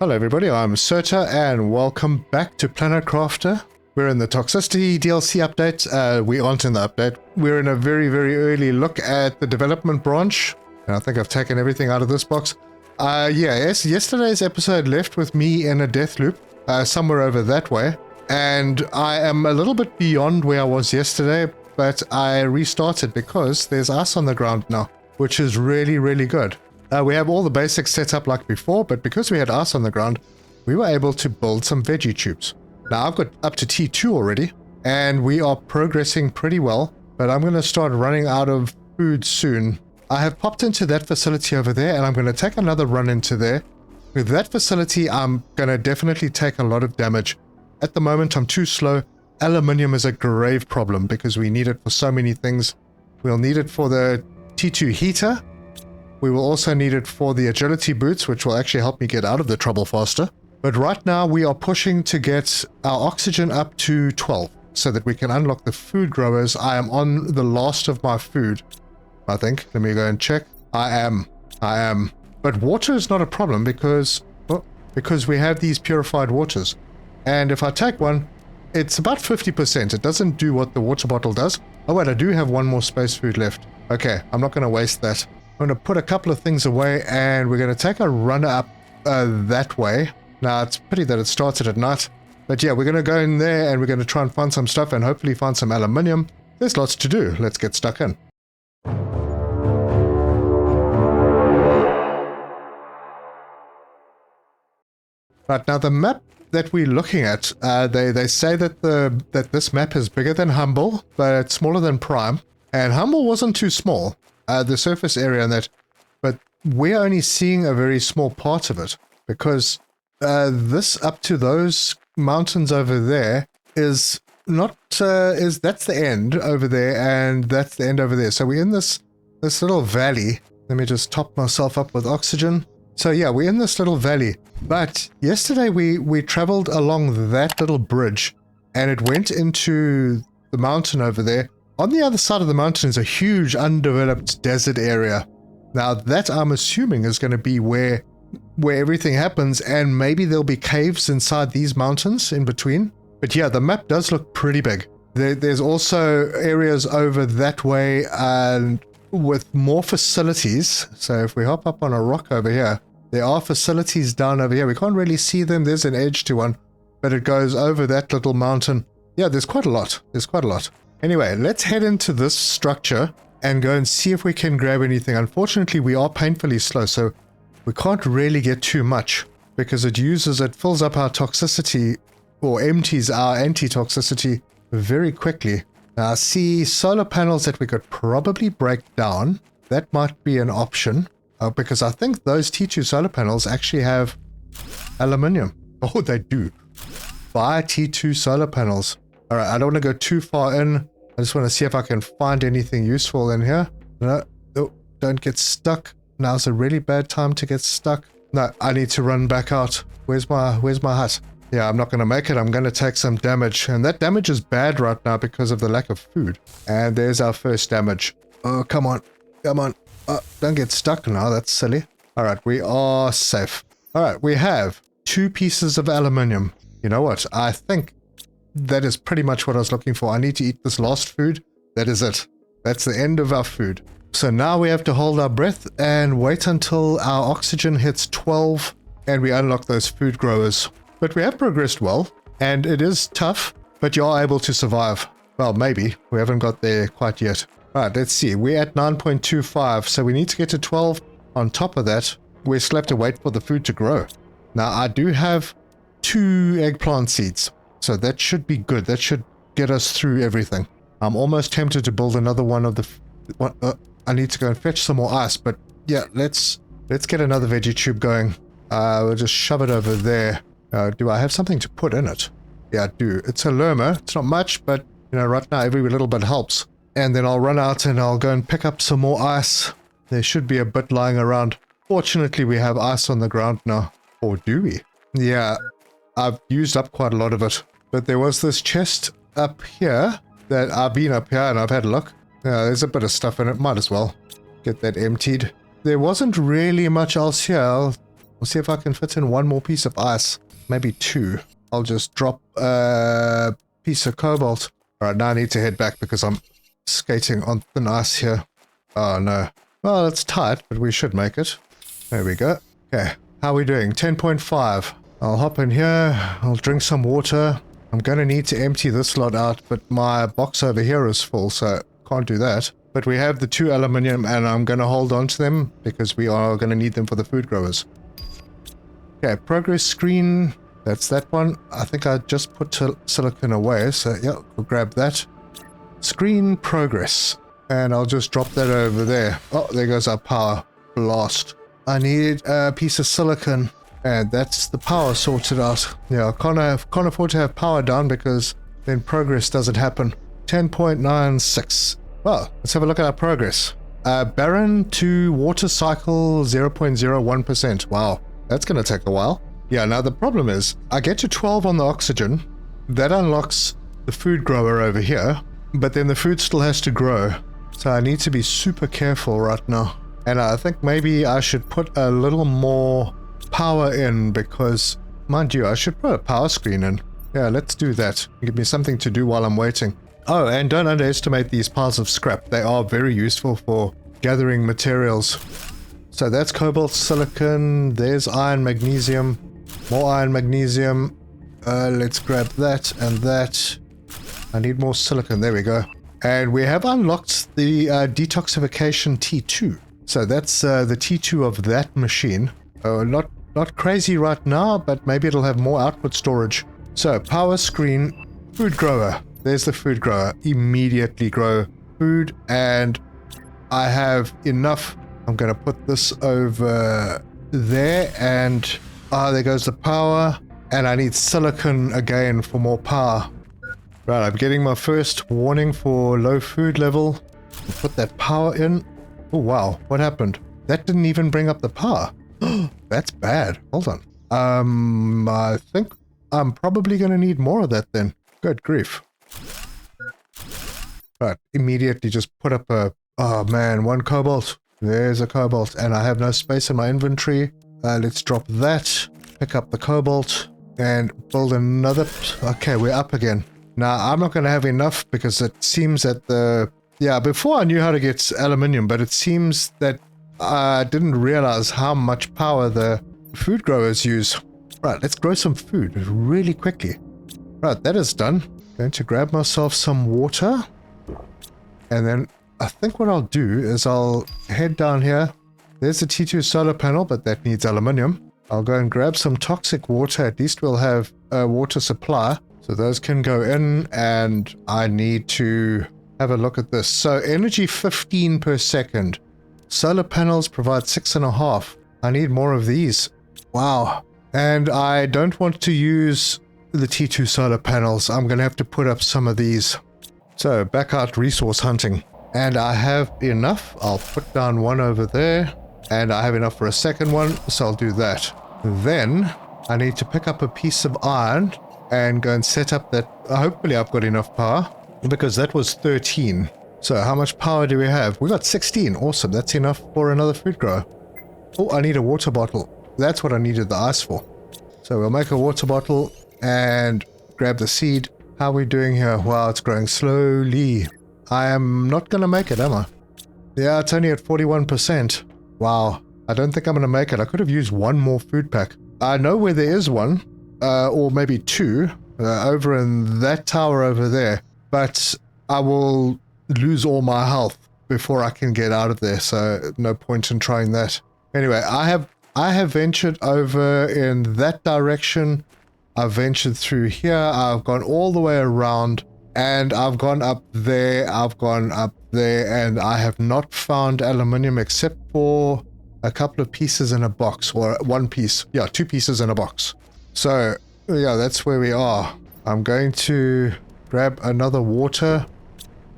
Hello everybody, I'm Serta and welcome back to Planet Crafter. We're in the Toxicity DLC update. We aren't in the update. We're in a very early look at the development branch. And I think I've taken everything out of this box. Yes, yesterday's episode left with me in a death loop, somewhere over that way. And I am a little bit beyond where I was yesterday, but I restarted because there's ice on the ground now, which is really good. We have all the basics set up like before, but because we had ice on the ground, we were able to build some veggie tubes. Now I've got up to T2 already, and we are progressing pretty well, but I'm going to start running out of food soon. I have popped into that facility over there, and I'm going to take another run into there. With that facility, I'm going to definitely take a lot of damage. At the moment, I'm too slow. Aluminium is a grave problem because we need it for so many things. We'll need it for the T2 heater. We will also need it for the agility boots, which will actually help me get out of the trouble faster. But right now we are pushing to get our oxygen up to 12 so that we can unlock the food growers. I am on the last of my food, I think. Let me go and check. I am. But water is not a problem because we have these purified waters. And if I take one, it's about 50%. It doesn't do what the water bottle does. Oh wait, I do have one more space food left. Okay, I'm not going to waste that. I'm going to put a couple of things away and we're going to take a run up that way. Now, it's pity that it started at night. But yeah, we're going to go in there and we're going to try and find some stuff and hopefully find some aluminium. There's lots to do. Let's get stuck in. Right, now the map that we're looking at, they say that this map is bigger than Humble, but it's smaller than Prime. And Humble wasn't too small. The surface area and that, but we're only seeing a very small part of it because this up to those mountains over there is not that's the end over there and that's the end over there. So we're in this little valley. Let me just top myself up with oxygen. So yeah, we're in this little valley, but yesterday we traveled along that little bridge and it went into the mountain over there. On the other side of the mountain is a huge undeveloped desert area. Now that I'm assuming is going to be where everything happens, and maybe there'll be caves inside these mountains in between. But yeah, the map does look pretty big. There's also areas over that way with more facilities. So if we hop up on a rock over here, there are facilities down over here. We can't really see them. There's an edge to one, but it goes over that little mountain. Yeah, there's quite a lot. Anyway, let's head into this structure and go and see if we can grab anything. Unfortunately, we are painfully slow, so we can't really get too much because it fills up our toxicity or empties our anti-toxicity very quickly. Now, I see solar panels that we could probably break down. That might be an option because I think those T2 solar panels actually have aluminium. Oh, they do. Buy T2 solar panels. All right, I don't want to go too far in. I just want to see if I can find anything useful in here. No, don't get stuck. Now's a really bad time to get stuck. No, I need to run back out. Where's my hut? Yeah, I'm not going to make it. I'm going to take some damage. And that damage is bad right now because of the lack of food. And there's our first damage. Oh, come on. Don't get stuck now. That's silly. All right, we are safe. All right, we have 2 pieces of aluminium. You know what? I think that is pretty much what I was looking for. I need to eat this last food. That is it. That's the end of our food. So now we have to hold our breath and wait until our oxygen hits 12 and we unlock those food growers. But we have progressed well, and it is tough, but you are able to survive. Well, maybe. We haven't got there quite yet. Right, let's see. We're at 9.25, so we need to get to 12. On top of that, we still have to wait for the food to grow. Now, I do have 2 eggplant seeds. So that should be good. That should get us through everything. I'm almost tempted to build another one of the... I need to go and fetch some more ice, but yeah, let's get another veggie tube going. We'll just shove it over there. Do I have something to put in it? Yeah, I do. It's a Lerma. It's not much, but you know, right now every little bit helps. And then I'll run out and I'll go and pick up some more ice. There should be a bit lying around. Fortunately, we have ice on the ground now. Or do we? Yeah, I've used up quite a lot of it. But there was this chest up here that I've been up here and I've had a look. There's a bit of stuff in it. Might as well get that emptied. There wasn't really much else here. We'll see if I can fit in one more piece of ice. Maybe two. I'll just drop a piece of cobalt. Alright, now I need to head back because I'm skating on thin ice here. Oh no. Well, it's tight, but we should make it. There we go. Okay, how are we doing? 10.5. I'll hop in here. I'll drink some water. I'm going to need to empty this lot out, but my box over here is full, so can't do that. But we have the 2 aluminium, and I'm going to hold on to them because we are going to need them for the food growers. Okay, progress screen. That's that one. I think I just put silicon away, so yeah, we'll grab that. Screen progress. And I'll just drop that over there. Oh, there goes our power. Blast. I need a piece of silicon. And that's the power sorted out. Yeah, I can't afford to have power down because then progress doesn't happen. 10.96. Well, let's have a look at our progress. Barren to water cycle 0.01%. Wow, that's going to take a while. Yeah, now the problem is I get to 12 on the oxygen. That unlocks the food grower over here. But then the food still has to grow. So I need to be super careful right now. And I think maybe I should put a little more power in because, mind you, I should put a power screen in. Yeah, let's do that. Give me something to do while I'm waiting. Oh, and don't underestimate these piles of scrap. They are very useful for gathering materials. So that's cobalt, silicon, there's iron, magnesium, more iron, magnesium. Let's grab that and that. I need more silicon, there we go. And we have unlocked the detoxification T2. So that's the T2 of that machine. Oh, not crazy right now, but maybe it'll have more output storage. So, power screen, food grower. There's the food grower. Immediately grow food, and I have enough. I'm going to put this over there, and there goes the power. And I need silicon again for more power. Right, I'm getting my first warning for low food level. I'll put that power in. Oh, wow. What happened? That didn't even bring up the power. That's bad. Hold on. I think I'm probably going to need more of that then. Good grief. Right, immediately just put up a... Oh man, 1 cobalt. There's a cobalt. And I have no space in my inventory. Let's drop that. Pick up the cobalt. And build another... Okay, we're up again. Now, I'm not going to have enough because it seems that the... Yeah, before I knew how to get aluminium, but it seems that I didn't realize how much power the food growers use. Right, let's grow some food really quickly. Right, that is done. Going to grab myself some water. And then I think what I'll do is I'll head down here. There's the T2 solar panel, but that needs aluminium. I'll go and grab some toxic water. At least we'll have a water supply. So those can go in, and I need to have a look at this. So energy 15 per second. Solar panels provide 6.5. I need more of these. Wow. And I don't want to use the T2 solar panels. I'm going to have to put up some of these. So back out resource hunting. And I have enough. I'll put down one over there. And I have enough for a second one, so I'll do that. Then I need to pick up a piece of iron and go and set up that. Hopefully I've got enough power because that was 13. So how much power do we have? We got 16. Awesome. That's enough for another food grower. Oh, I need a water bottle. That's what I needed the ice for. So we'll make a water bottle and grab the seed. How are we doing here? Wow, it's growing slowly. I am not going to make it, am I? Yeah, it's only at 41%. Wow. I don't think I'm going to make it. I could have used one more food pack. I know where there is one, or maybe 2, over in that tower over there. But I will lose all my health before I can get out of there, so no point in trying that. Anyway, I have ventured over in that direction. I've ventured through here. I've gone all the way around, and I've gone up there. I've gone up there, and I have not found aluminium except for a couple of pieces in a box, or one piece. Yeah, 2 pieces in a box. So yeah, that's where we are. I'm going to grab another water.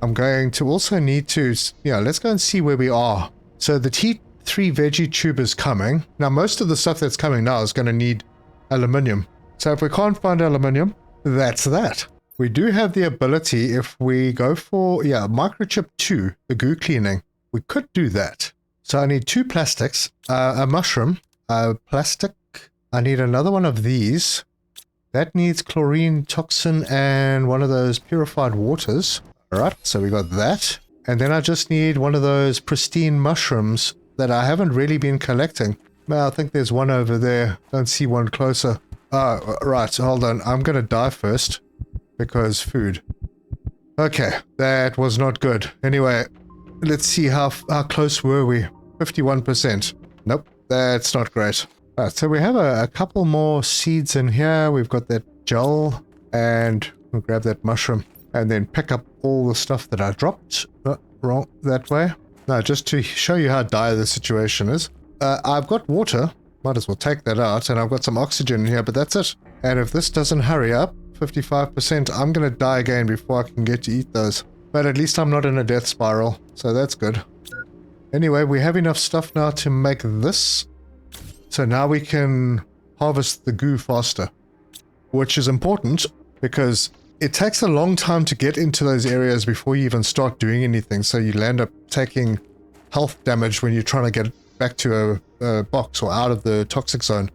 I'm going to also need to, let's go and see where we are. So the T3 veggie tube is coming. Now, most of the stuff that's coming now is going to need aluminium. So if we can't find aluminium, that's that. We do have the ability, if we go for, microchip 2, the goo cleaning, we could do that. So I need 2 plastics, a mushroom, Plastic. I need another one of these. That needs chlorine, toxin, and one of those purified waters. Alright, so we got that. And then I just need one of those pristine mushrooms that I haven't really been collecting. Well, I think there's one over there. Don't see one closer. Oh, right, hold on. I'm gonna die first. Because food. Okay, that was not good. Anyway, let's see how close were we. 51%. Nope, that's not great. Right, so we have a couple more seeds in here. We've got that gel, and we'll grab that mushroom, and then pick up all the stuff that I dropped. Wrong, that way. No, just to show you how dire the situation is. I've got water. Might as well take that out, and I've got some oxygen in here, but that's it. And if this doesn't hurry up, 55%, I'm gonna die again before I can get to eat those. But at least I'm not in a death spiral, so that's good. Anyway, we have enough stuff now to make this. So now we can harvest the goo faster. Which is important, because it takes a long time to get into those areas before you even start doing anything, so you'll end up taking health damage when you're trying to get back to a box or out of the toxic zone.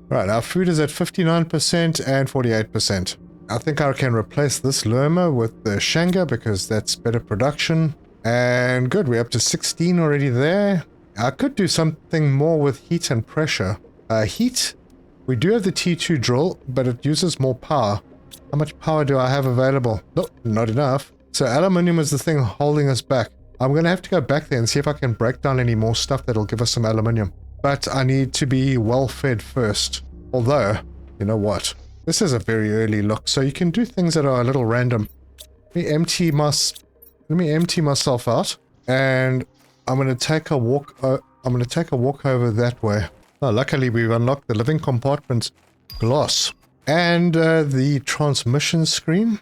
Right, our food is at 59% and 48%. I think I can replace this Lerma with the Shanga because that's better production. And good, we're up to 16 already there. I could do something more with heat and pressure. Heat, we do have the T2 drill, but it uses more power. How much power do I have available? Nope, not enough. So aluminium is the thing holding us back. I'm going to have to go back there and see if I can break down any more stuff that'll give us some aluminium. But I need to be well fed first. Although, you know what? This is a very early look, so you can do things that are a little random. Let me empty myself out, and I'm going to take a walk. Over that way. Oh, luckily we've unlocked the living compartment glass and the transmission screen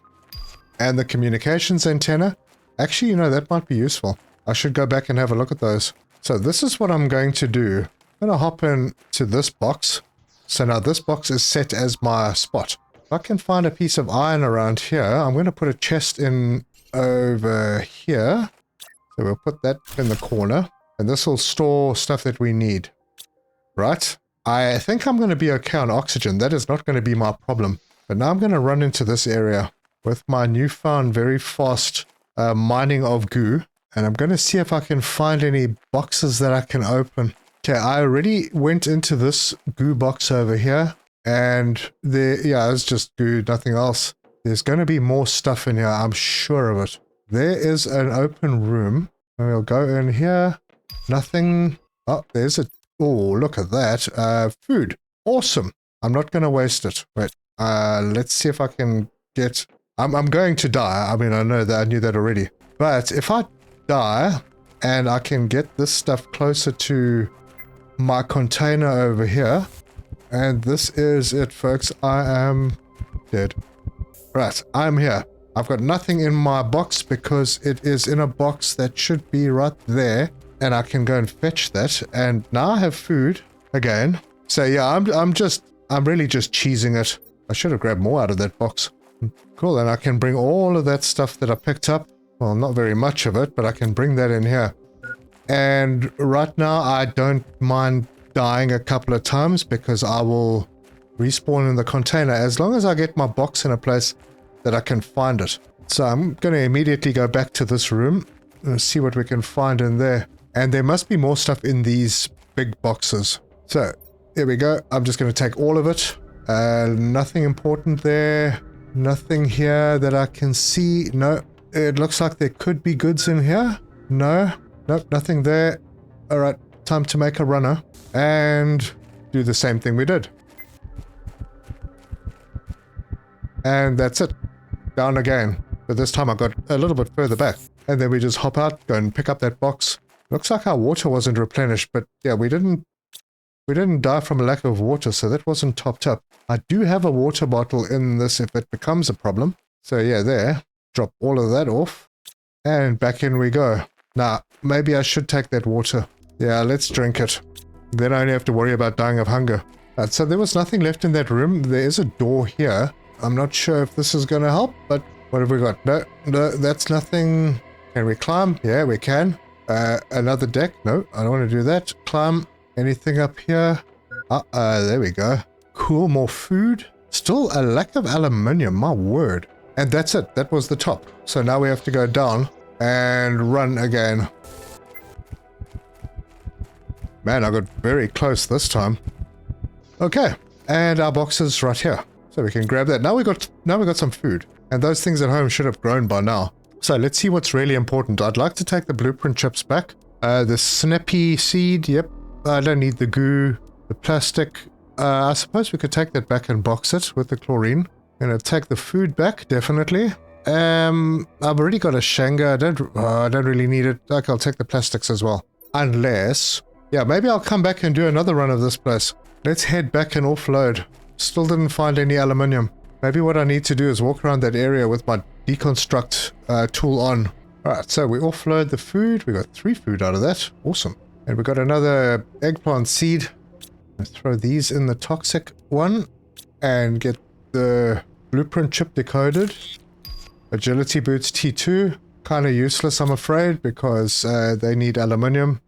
and the communications antenna. Actually, you know, that might be useful. I should go back and have a look at those. So this is what I'm going to do. I'm going to hop into this box. So now this box is set as my spot. If I can find a piece of iron around here, I'm going to put a chest in over here. So we'll put that in the corner. And this will store stuff that we need. Right? I think I'm going to be okay on oxygen. That is not going to be my problem. But now I'm going to run into this area with my newfound very fast mining of goo. And I'm going to see if I can find any boxes that I can open. Okay, I already went into this goo box over here, and there, yeah, it's just goo, nothing else. There's going to be more stuff in here, I'm sure of it. There is an open room. We'll go in here. Nothing. Oh, there's a, oh, look at that. Food. Awesome. I'm not going to waste it. Wait, let's see if I can get, I'm going to die. I mean, I know that, I knew that already. But if I die, and I can get this stuff closer to my container over here, and this is it, folks. I am dead. Right, I'm here. I've got nothing in my box because it is in a box that should be right there, and I can go and fetch that, and now I have food again. So yeah, I'm really just cheesing it. I should have grabbed more out of that box. Cool, and I can bring all of that stuff that I picked up. Well, not very much of it, but I can bring that in here. And right now, I don't mind dying a couple of times because I will respawn in the container as long as I get my box in a place that I can find it. So I'm going to immediately go back to this room and see what we can find in there. And there must be more stuff in these big boxes. So here we go. I'm just going to take all of it. Nothing important there. Nothing here that I can see. No, it looks like there could be goods in here. No. Nope, nothing there. Alright, time to make a runner. And do the same thing we did. And that's it. Down again. But this time I got a little bit further back. And then we just hop out, go and pick up that box. Looks like our water wasn't replenished, but yeah, we didn't die from a lack of water, so that wasn't topped up. I do have a water bottle in this if it becomes a problem. So yeah, there. Drop all of that off. And back in we go. Now, maybe I should take that water. Yeah, let's drink it. Then I only have to worry about dying of hunger. Right, so there was nothing left in that room. There is a door here. I'm not sure if this is going to help, but what have we got? No, that's nothing. Can we climb? Yeah, we can. Another deck? No, I don't want to do that. Climb. Anything up here? There we go. Cool, more food. Still a lack of aluminium, my word. And that's it. That was the top. So now we have to go down and run again. Man, I got very close this time. Okay, and our box is right here. So we can grab that. Now we got some food. And those things at home should have grown by now. So let's see what's really important. I'd like to take the blueprint chips back. The snappy seed, yep. I don't need the goo. The plastic. I suppose we could take that back and box it with the chlorine. Gonna take the food back, definitely. I've already got a Shanga. I don't really need it. Okay, I'll take the plastics as well. Unless, yeah, maybe I'll come back and do another run of this place. Let's head back and offload. Still didn't find any aluminium. Maybe what I need to do is walk around that area with my deconstruct tool on. Alright, so we offload the food. We got 3 food out of that. Awesome. And we got another eggplant seed. Let's throw these in the toxic one and get the blueprint chip decoded. Agility boots T2. Kind of useless, I'm afraid, because they need aluminium.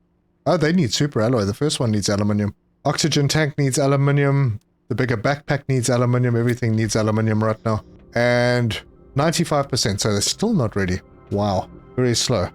Oh, they need super alloy. The first one needs aluminium. Oxygen tank needs aluminium. The bigger backpack needs aluminium. Everything needs aluminium right now. And 95%, so they're still not ready. Wow, very slow.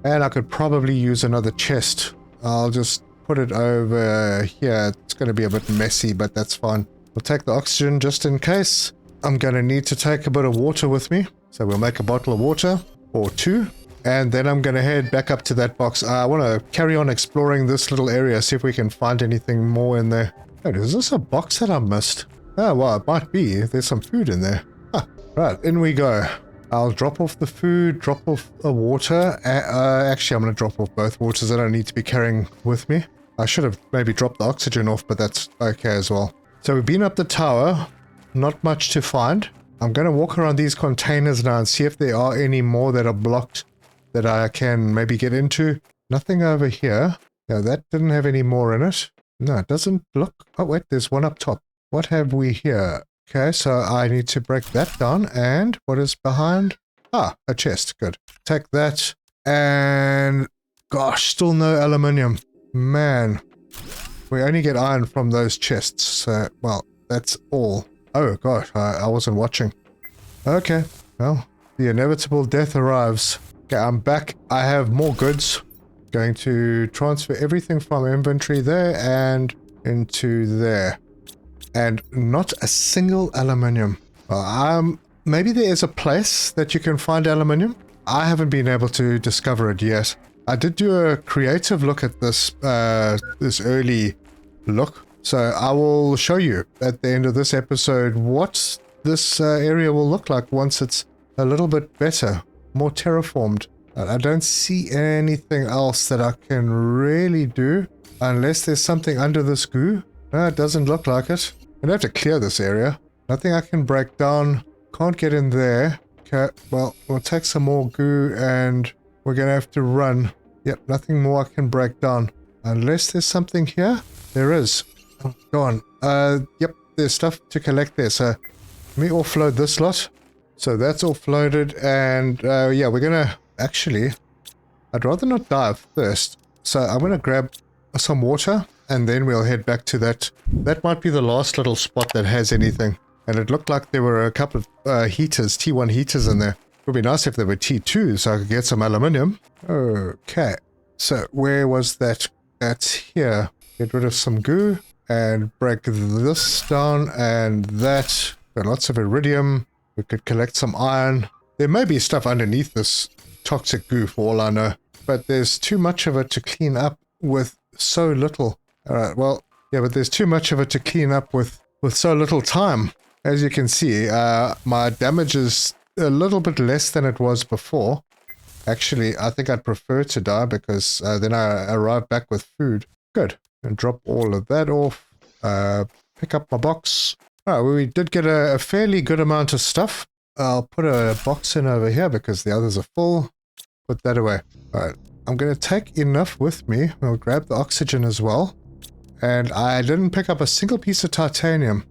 And I could probably use another chest. I'll just put it over here. It's going to be a bit messy, but that's fine. We'll take the oxygen just in case. I'm going to need to take a bit of water with me. So we'll make a bottle of water, or 2. And then I'm going to head back up to that box. I want to carry on exploring this little area, see if we can find anything more in there. Oh, is this a box that I missed? Oh, well, it might be. There's some food in there. Huh. Right, in we go. I'll drop off the food, drop off the water. Actually, I'm going to drop off both waters. I don't need to be carrying with me. I should have maybe dropped the oxygen off, but that's okay as well. So we've been up the tower. Not much to find. I'm going to walk around these containers now and see if there are any more that are blocked that I can maybe get into. Nothing over here. No, that didn't have any more in it. No, it doesn't look... Oh, wait, there's one up top. What have we here? Okay, so I need to break that down. And what is behind? Ah, a chest. Good. Take that. And... Gosh, still no aluminium. Man. We only get iron from those chests. So, well, that's all. Oh, gosh, I wasn't watching. Okay, well, the inevitable death arrives. Okay, I'm back. I have more goods. Going to transfer everything from inventory there and into there. And not a single aluminium. Well, maybe there is a place that you can find aluminium. I haven't been able to discover it yet. I did do a creative look at this, this early look. So I will show you at the end of this episode what this area will look like once it's a little bit better, more terraformed. I don't see anything else that I can really do unless there's something under this goo. No, it doesn't look like it. I'm gonna have to clear this area. Nothing I can break down. Can't get in there. Okay, well, we'll take some more goo and we're gonna have to run. Yep, nothing more I can break down. Unless there's something here. There is. Oh, go on. Yep, there's stuff to collect there. So let me offload this lot. So that's offloaded, and yeah, we're gonna actually. I'd rather not die of thirst. So I'm gonna grab some water, and then we'll head back to that. That might be the last little spot that has anything. And it looked like there were a couple of heaters, T1 heaters in there. It would be nice if there were T2, so I could get some aluminium. Okay. So where was that? That's here. Get rid of some goo. And break this down and that. Got lots of iridium. We could collect some iron. There may be stuff underneath this toxic goo for all I know. But there's too much of it to clean up with so little. Alright, well, yeah, but there's too much of it to clean up with so little time. As you can see, my damage is a little bit less than it was before. Actually, I think I'd prefer to die because then I arrive back with food. Good. And drop all of that off. Pick up my box. Alright, well, we did get a fairly good amount of stuff. I'll put a box in over here because the others are full. Put that away. Alright, I'm going to take enough with me. I'll grab the oxygen as well. And I didn't pick up a single piece of titanium.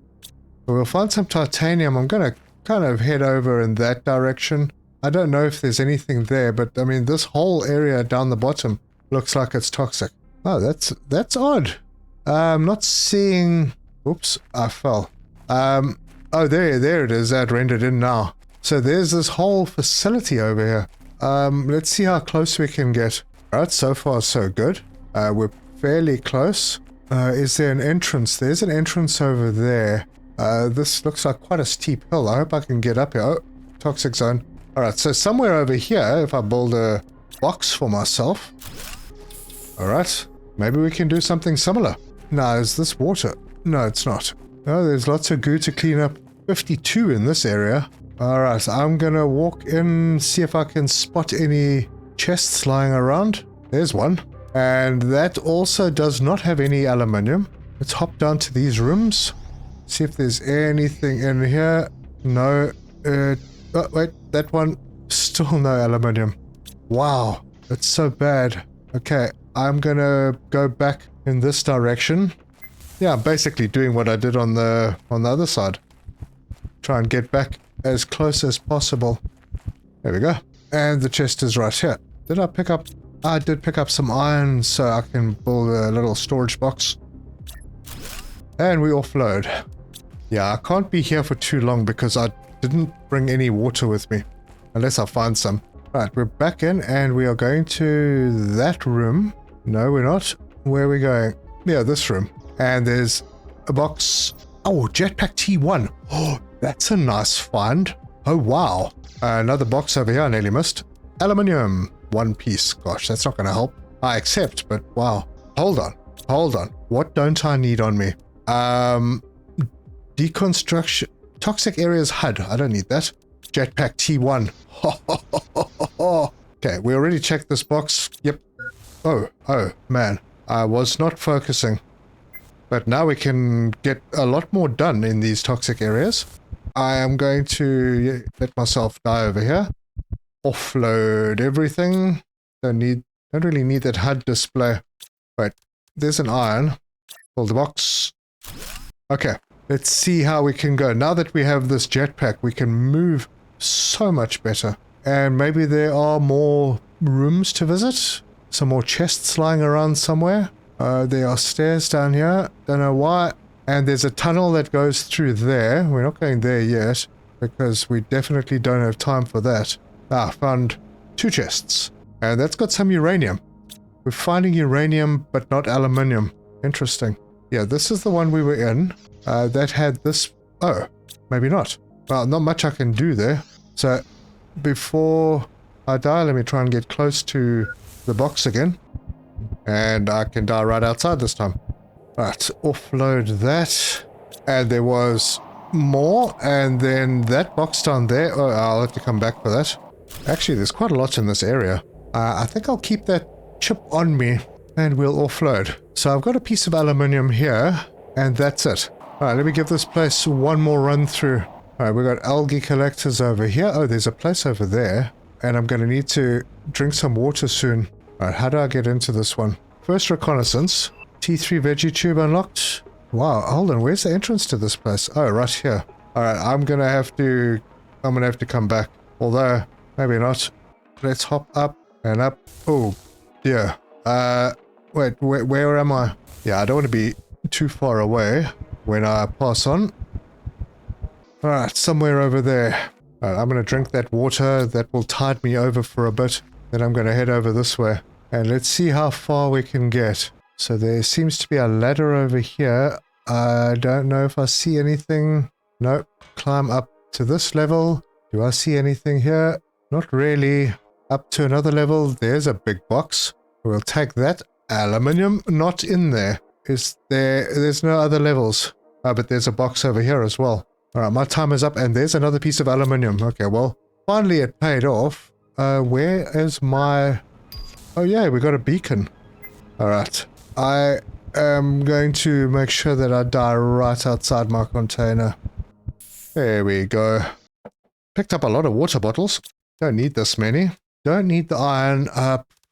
But we'll find some titanium. I'm going to kind of head over in that direction. I don't know if there's anything there, but I mean, this whole area down the bottom looks like it's toxic. Oh, that's odd. I'm not seeing... Oops, I fell. Oh, there it is. That rendered in now. So there's this whole facility over here. Let's see how close we can get. Alright, so far so good. We're fairly close. Is there an entrance? There's an entrance over there. This looks like quite a steep hill. I hope I can get up here. Oh, toxic zone. Alright, so somewhere over here, if I build a box for myself. Alright, maybe we can do something similar. Now, is this water? No, it's not. Oh, there's lots of goo to clean up. 52 in this area. Alright, I'm gonna walk in, see if I can spot any chests lying around. There's one. And that also does not have any aluminium. Let's hop down to these rooms. See if there's anything in here. No. Oh, wait, that one. Still no aluminium. Wow, that's so bad. Okay, I'm gonna go back in this direction. Yeah, I'm basically doing what I did on the other side. Try and get back as close as possible. There we go. And the chest is right here. Did I pick up... I did pick up some iron so I can build a little storage box. And we offload. Yeah, I can't be here for too long because I didn't bring any water with me. Unless I find some. Right, we're back in and we are going to that room. No, we're not. Where are we going? Yeah, this room. And there's a box. Oh, jetpack T1. Oh, that's a nice find. Oh, wow. Another box over here I nearly missed. Aluminium. One piece. Gosh, that's not going to help. I accept, but wow. Hold on. Hold on. What don't I need on me? Deconstruction. Toxic areas HUD. I don't need that. Jetpack T1. Okay, we already checked this box. Yep. Oh, man. I was not focusing. But now we can get a lot more done in these toxic areas. I am going to let myself die over here. Offload everything. Don't really need that HUD display. Wait, there's an iron. Pull the box. Okay, let's see how we can go. Now that we have this jetpack, we can move so much better. And maybe there are more rooms to visit. Some more chests lying around somewhere. There are stairs down here. Don't know why. And there's a tunnel that goes through there. We're not going there yet because we definitely don't have time for that. Ah, found 2 chests. And that's got some uranium. We're finding uranium, but not aluminium. Interesting. Yeah, this is the one we were in. That had this... Oh, maybe not. Well, not much I can do there. So, before I die, let me try and get close to the box again. And I can die right outside this time. Right, offload that. And there was more. And then that box down there. Oh, I'll have to come back for that. Actually, there's quite a lot in this area. I think I'll keep that chip on me. And we'll offload. So I've got a piece of aluminium here. And that's it. Alright, let me give this place one more run through. Alright, we've got algae collectors over here. Oh, there's a place over there. And I'm going to need to drink some water soon. Alright, how do I get into this one? First reconnaissance. T3 veggie tube unlocked. Wow, hold on, where's the entrance to this place? Oh, right here. Alright, I'm gonna have to come back. Although, maybe not. Let's hop up and up. Oh, dear. Wait, where am I? Yeah, I don't want to be too far away when I pass on. Alright, somewhere over there. Alright, I'm gonna drink that water. That will tide me over for a bit. Then I'm gonna head over this way. And let's see how far we can get. So there seems to be a ladder over here. I don't know if I see anything. Nope. Climb up to this level. Do I see anything here? Not really. Up to another level. There's a big box. We'll take that. Aluminium not in there. There's no other levels. But there's a box over here as well. Alright, my time is up and there's another piece of aluminium. Okay, well, finally it paid off. Where is my... Oh yeah, we got a beacon. Alright. I am going to make sure that I die right outside my container. There we go. Picked up a lot of water bottles. Don't need this many. Don't need the iron.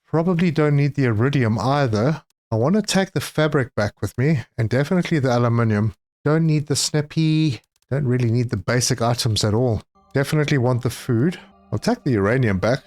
Probably don't need the iridium either. I want to take the fabric back with me. And definitely the aluminium. Don't need the snippy. Don't really need the basic items at all. Definitely want the food. I'll take the uranium back.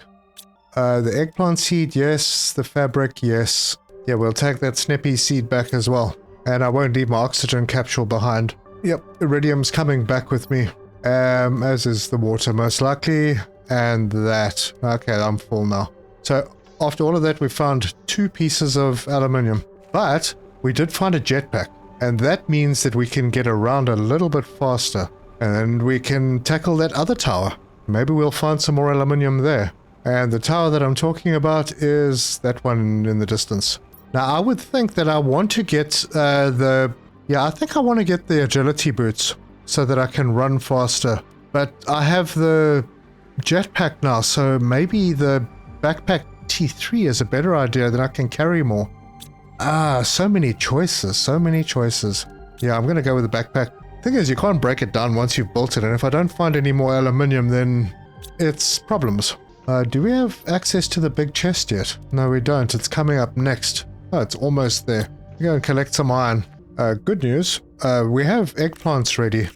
The eggplant seed, yes. The fabric, yes. Yeah, we'll take that snippy seed back as well. And I won't leave my oxygen capsule behind. Yep, iridium's coming back with me. As is the water most likely. And that. Okay, I'm full now. So after all of that, we found 2 pieces of aluminium. But we did find a jetpack. And that means that we can get around a little bit faster. And we can tackle that other tower. Maybe we'll find some more aluminium there. And the tower that I'm talking about is that one in the distance. Now, I would think that I want to get I think I want to get the agility boots so that I can run faster. But I have the jetpack now, so maybe the backpack T3 is a better idea, then I can carry more. So many choices, so many choices. Yeah, I'm going to go with the backpack. Thing is, you can't break it down once you've built it, and if I don't find any more aluminium, then it's problems. Do we have access to the big chest yet? No, we don't. It's coming up next. Oh, it's almost there. We're going to collect some iron. Good news. We have eggplants ready,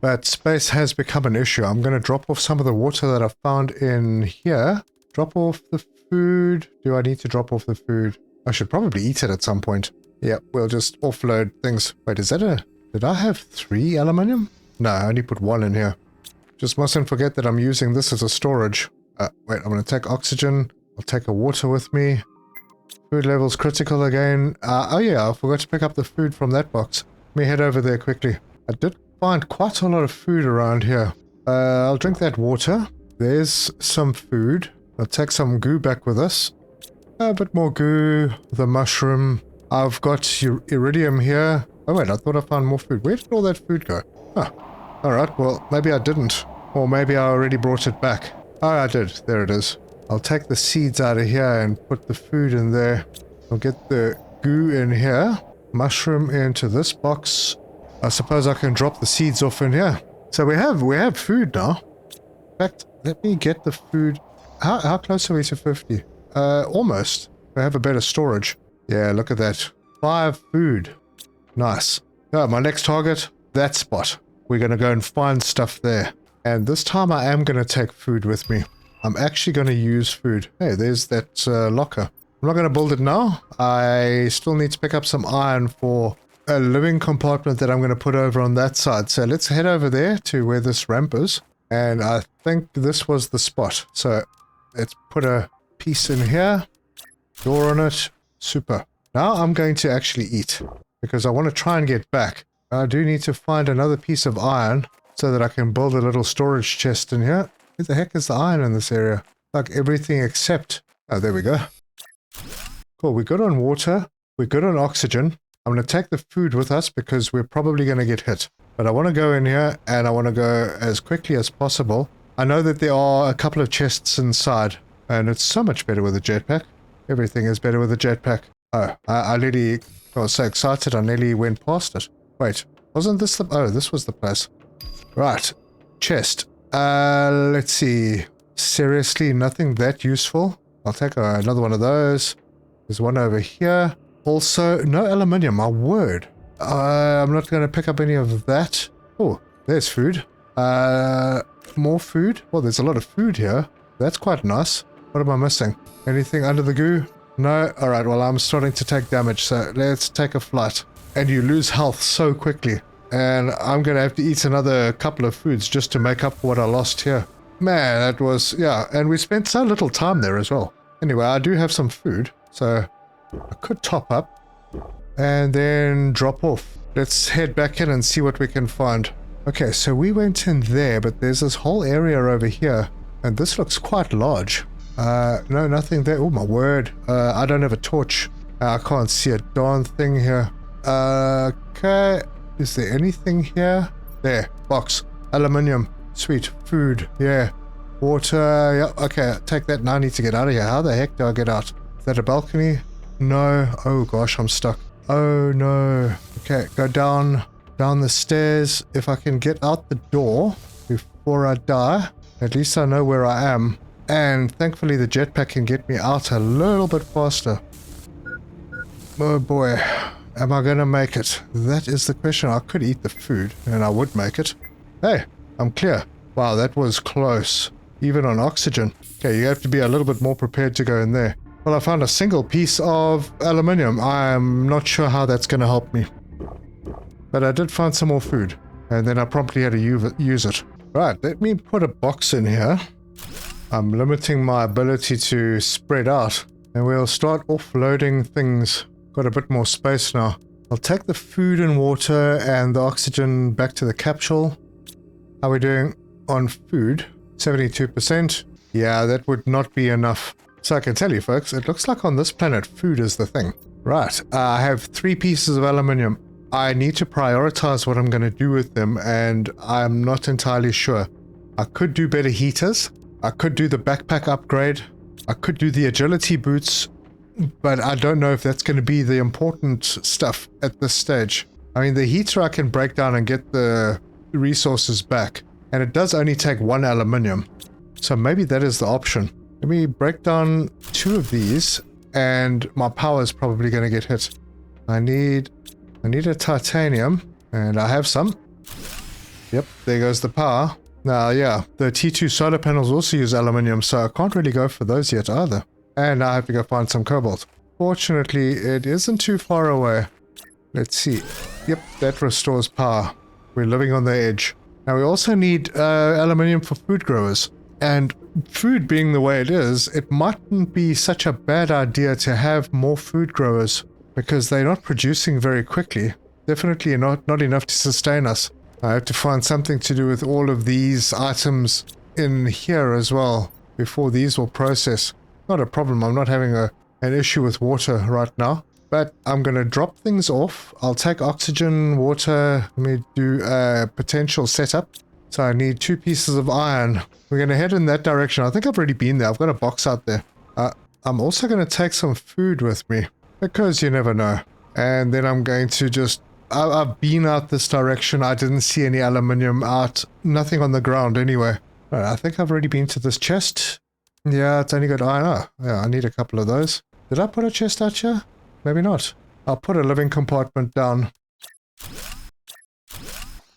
but space has become an issue. I'm going to drop off some of the water that I found in here. Drop off the food. Do I need to drop off the food? I should probably eat it at some point. Yeah, we'll just offload things. Wait, is that a... Did I have 3 aluminium? No, I only put 1 in here. Just mustn't forget that I'm using this as a storage. Wait, I'm going to take oxygen. I'll take a water with me. Food level's critical again. Oh yeah, I forgot to pick up the food from that box. Let me head over there quickly. I did find quite a lot of food around here. I'll drink that water. There's some food. I'll take some goo back with us. A bit more goo. The mushroom. I've got iridium here. Oh wait, I thought I found more food. Where did all that food go? Huh. Alright, well, maybe I didn't. Or maybe I already brought it back. Oh, I did. There it is. I'll take the seeds out of here and put the food in there. I'll get the goo in here. Mushroom into this box. I suppose I can drop the seeds off in here. So we have food now. In fact, let me get the food. How close are we to 50? Almost. We have a better storage. Yeah, look at that. 5 food. Nice. Oh, my next target, that spot. We're going to go and find stuff there. And this time I am going to take food with me. I'm actually going to use food. Hey, there's that locker. I'm not going to build it now. I still need to pick up some iron for a living compartment that I'm going to put over on that side. So let's head over there to where this ramp is. And I think this was the spot. So let's put a piece in here. Door on it. Super. Now I'm going to actually eat because I want to try and get back. I do need to find another piece of iron so that I can build a little storage chest in here. Where the heck is the iron in this area? Like everything except... Oh, there we go. Cool, we're good on water. We're good on oxygen. I'm going to take the food with us because we're probably going to get hit. But I want to go in here and I want to go as quickly as possible. I know that there are a couple of chests inside and it's so much better with a jetpack. Everything is better with a jetpack. Oh, I was so excited I nearly went past it. Wait, wasn't this the... Oh, this was the place. Right, chest. Let's see. Seriously, nothing that useful. I'll take another one of those. There's one over here. Also, no aluminium, my word. I'm not going to pick up any of that. Oh, there's food. More food. Well, there's a lot of food here. That's quite nice. What am I missing? Anything under the goo? No? Alright, well, I'm starting to take damage, so let's take a flight. And you lose health so quickly. And I'm going to have to eat another couple of foods just to make up for what I lost here. Man, that was... Yeah, and we spent so little time there as well. Anyway, I do have some food, so I could top up. And then drop off. Let's head back in and see what we can find. Okay, so we went in there, but there's this whole area over here. And this looks quite large. No, nothing there. Oh, my word. I don't have a torch. I can't see a darn thing here. Okay. Is there anything here? There. Box. Aluminium. Sweet. Food. Yeah. Water. Yeah. Okay. Take that. Now I need to get out of here. How the heck do I get out? Is that a balcony? No. Oh, gosh. I'm stuck. Oh, no. Okay. Go down the stairs. If I can get out the door before I die, at least I know where I am. And thankfully the jetpack can get me out a little bit faster. Oh boy, am I gonna make it? That is the question. I could eat the food and I would make it. Hey, I'm clear. Wow, that was close. Even on oxygen. Okay, you have to be a little bit more prepared to go in there. Well, I found a single piece of aluminium. I'm not sure how that's going to help me. But I did find some more food. And then I promptly had to use it. Right, let me put a box in here. I'm limiting my ability to spread out. And we'll start offloading things. Got a bit more space now. I'll take the food and water and the oxygen back to the capsule. How are we doing on food? 72%. Yeah, that would not be enough. So I can tell you folks, it looks like on this planet food is the thing. Right, I have 3 pieces of aluminium. I need to prioritize what I'm going to do with them, and I'm not entirely sure. I could do better heaters. I could do the backpack upgrade. I could do the agility boots, but I don't know if that's going to be the important stuff at this stage. I mean, the heater I can break down and get the resources back, and it does only take 1 aluminium. So maybe that is the option. Let me break down 2 of these, and my power is probably going to get hit. I need a titanium, and I have some. Yep, there goes the power. Now, yeah, the T2 solar panels also use aluminium, so I can't really go for those yet either. And I have to go find some cobalt. Fortunately, it isn't too far away. Let's see. Yep, that restores power. We're living on the edge. Now, we also need aluminium for food growers. And food being the way it is, it mightn't be such a bad idea to have more food growers because they're not producing very quickly. Definitely not enough to sustain us. I have to find something to do with all of these items in here as well before these will process. Not a problem, I'm not having an issue with water right now. But I'm going to drop things off. I'll take oxygen, water. Let me do a potential setup. So I need 2 pieces of iron. We're going to head in that direction. I think I've already been there. I've got a box out there. I'm also going to take some food with me, because you never know. And then I'm going to just... I've been out this direction. I didn't see any aluminium out. Nothing on the ground anyway. I think I've already been to this chest. Yeah, it's only got iron. Oh, yeah, I need a couple of those. Did I put a chest out here? Maybe not. I'll put a living compartment down.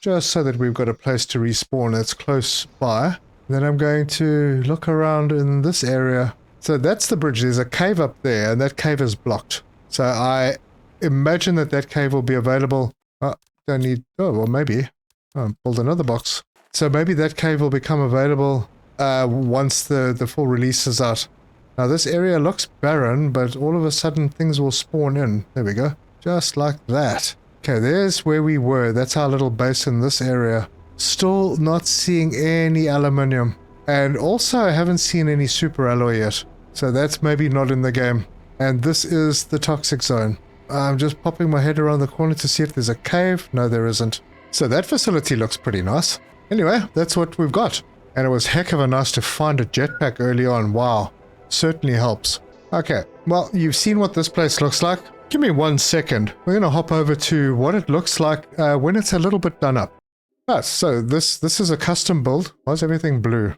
Just so that we've got a place to respawn that's close by. Then I'm going to look around in this area. So that's the bridge. There's a cave up there, and that cave is blocked. So I imagine that cave will be available. Don't need... Oh, well, maybe. Build another box. So maybe that cave will become available once the full release is out. Now, this area looks barren, but all of a sudden things will spawn in. There we go. Just like that. Okay, there's where we were. That's our little base in this area. Still not seeing any aluminium. And also, I haven't seen any super alloy yet. So that's maybe not in the game. And this is the toxic zone. I'm just popping my head around the corner to see if there's a cave. No, there isn't. So that facility looks pretty nice. Anyway, that's what we've got. And it was heck of a nice to find a jetpack early on. Wow. Certainly helps. Okay, well, you've seen what this place looks like. Give me 1 second. We're going to hop over to what it looks like when it's a little bit done up. Right, so this is a custom build. Why is everything blue?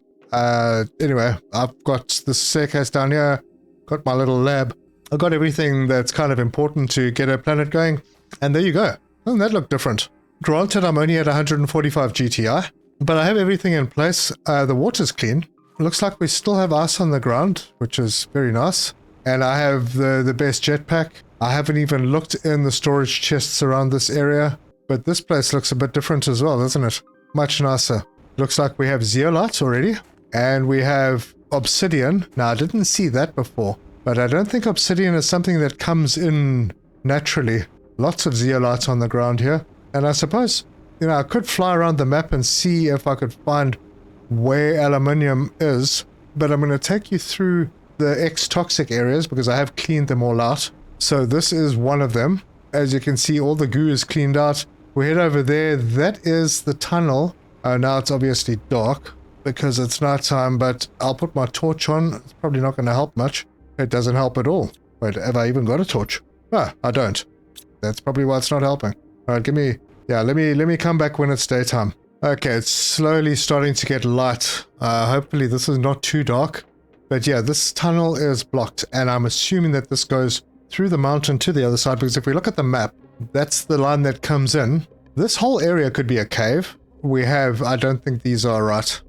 Anyway, I've got this staircase down here. Got my little lab. I've got everything that's kind of important to get a planet going. And there you go. Doesn't that look different? Granted, I'm only at 145 GTI, but I have everything in place. The water's clean. Looks like we still have ice on the ground, which is very nice. And I have the best jetpack. I haven't even looked in the storage chests around this area, but this place looks a bit different as well, doesn't it? Much nicer. Looks like we have zeolites already, and we have obsidian. Now, I didn't see that before, but I don't think obsidian is something that comes in naturally. Lots of zeolites on the ground here, and I suppose, you know, I could fly around the map and see if I could find where aluminium is, but I'm going to take you through the ex-toxic areas because I have cleaned them all out. So this is one of them. As you can see, all the goo is cleaned out. We head over there. That is the tunnel. Now it's obviously dark because it's nighttime, but I'll put my torch on. It's probably not going to help much. It doesn't help at all. Wait, have I even got a torch? Ah, I don't. That's probably why it's not helping. All right, let me come back when it's daytime. Okay, it's slowly starting to get light. Hopefully this is not too dark. But yeah, this tunnel is blocked, and I'm assuming that this goes through the mountain to the other side, because if we look at the map, that's the line that comes in. This whole area could be a cave. We have, I don't think these are right,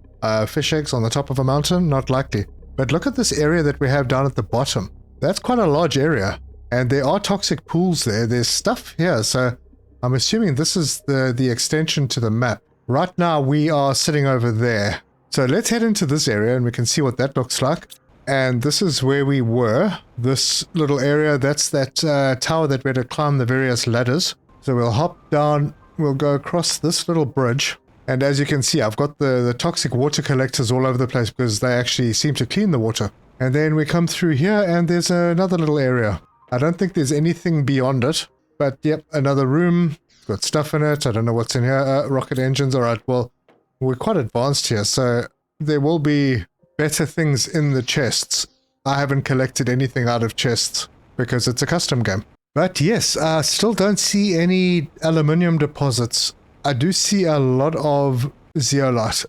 fish eggs on the top of a mountain, not likely. But look at this area that we have down at the bottom. That's quite a large area. And there are toxic pools there. There's stuff here, so I'm assuming this is the extension to the map. Right now we are sitting over there. So let's head into this area and we can see what that looks like. And this is where we were. This little area, that's that tower that we had to climb the various ladders. So we'll hop down, we'll go across this little bridge. And as you can see, I've got the toxic water collectors all over the place because they actually seem to clean the water. And then we come through here and there's another little area. I don't think there's anything beyond it. But yep, another room. It's got stuff in it. I don't know what's in here. Rocket engines. All right, well, we're quite advanced here. So there will be better things in the chests. I haven't collected anything out of chests because it's a custom game. But yes, I still don't see any aluminium deposits. I do see a lot of zeolite,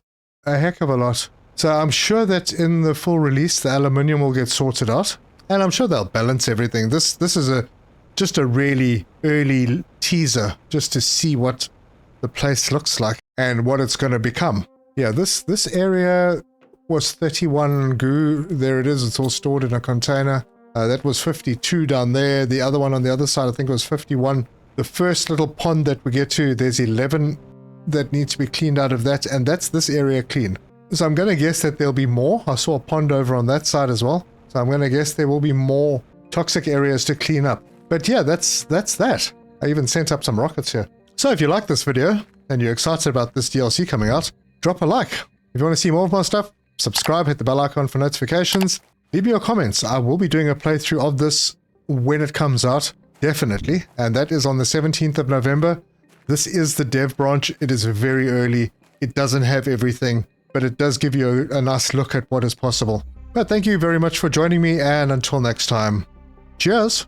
a heck of a lot. So I'm sure that in the full release, the aluminium will get sorted out, and I'm sure they'll balance everything. This is just a really early teaser, just to see what the place looks like and what it's going to become. Yeah, this area was 31 goo. There it is. It's all stored in a container. That was 52 down there. The other one on the other side, I think, was 51. The first little pond that we get to, there's 11 that need to be cleaned out of that, and that's this area clean. So I'm going to guess that there'll be more. I saw a pond over on that side as well. So I'm going to guess there will be more toxic areas to clean up. But yeah, that's that. I even sent up some rockets here. So if you like this video and you're excited about this DLC coming out, drop a like. If you want to see more of my stuff, subscribe, hit the bell icon for notifications. Leave me your comments. I will be doing a playthrough of this when it comes out. Definitely, and that is on the 17th of November. This is the dev branch. It is very early. It doesn't have everything, but it does give you a nice look at what is possible. But thank you very much for joining me, and until next time, cheers!